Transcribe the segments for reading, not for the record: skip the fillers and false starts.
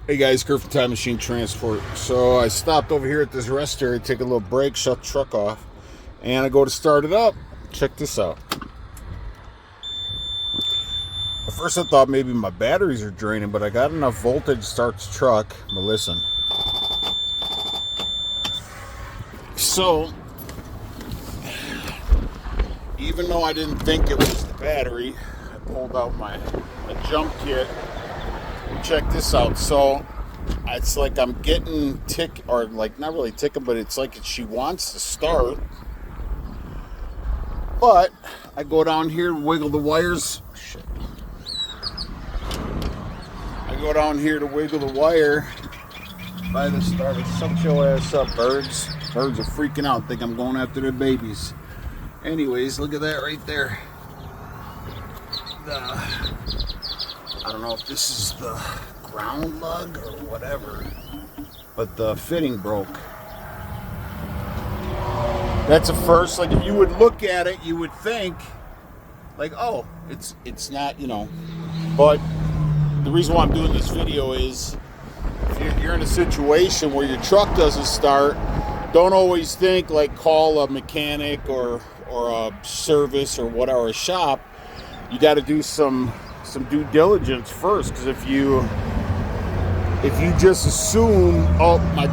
Hey guys, Kurt from Time Machine Transport. So I stopped over here at this rest area, take a little break, shut the truck off, and I go to start it up. Check this out. At first I thought maybe my batteries are draining, but I got enough voltage to start the truck. But listen. So, even though I didn't think it was the battery, I pulled out my jump kit. Check this out. So it's like I'm getting or like not really ticking, but it's like she wants to start. But I go down here and wiggle the wires. Shit. I go down here to wiggle the wire by the starter. Suck your ass up, birds. Birds are freaking out. Think I'm going after their babies. Anyways, look at that right there. I don't know if this is the ground lug or whatever, but the fitting broke. That's a first. Like, if you would look at it, you would think, like, oh, it's not, But the reason why I'm doing this video is, if you're in a situation where your truck doesn't start, don't always think, like, call a mechanic or a service or whatever, a shop. You got to do some due diligence first, because if you just assume, oh, my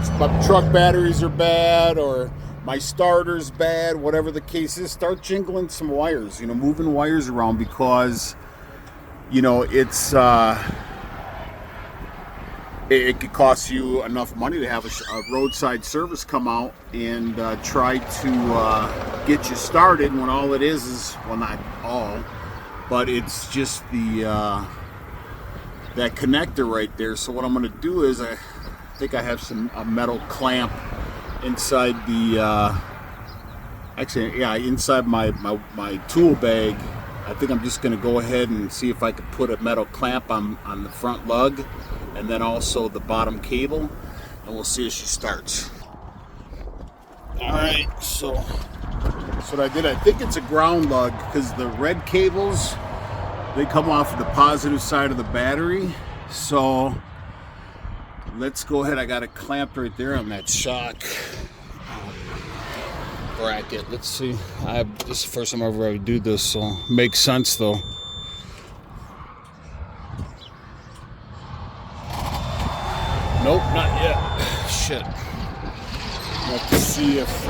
truck batteries are bad or my starter's bad, whatever the case is, start jingling some wires, moving wires around, because it's it could cost you enough money to have a roadside service come out and try to get you started, when all it is, well, not all, but it's just that connector right there. So what I'm going to do is, I think I have a metal clamp inside inside my tool bag. I think I'm just going to go ahead and see if I can put a metal clamp on the front lug, and then also the bottom cable, and we'll see if she starts. Alright, so what I did, I think it's a ground lug, because the red cables, they come off of the positive side of the battery. So let's go ahead. I got it clamped right there on that shock bracket. Let's see. This is the first time I've ever do this, so makes sense though. Nope, not yet. Shit. Have to see if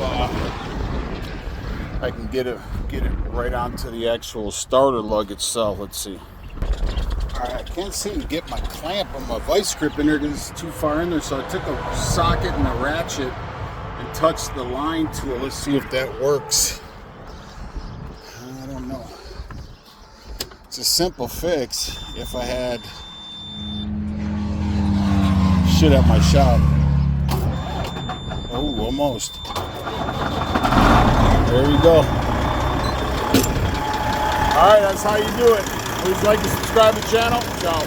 I can get it right onto the actual starter lug itself. Let's see. Alright, I can't seem to get my clamp or my vice grip in there because it's too far in there. So I took a socket and a ratchet and touched the line to it. Let's see if that works. I don't know. It's a simple fix if I had shit at my shop. Oh, almost. There we go. Alright, that's how you do it. Please like and subscribe to the channel. Ciao.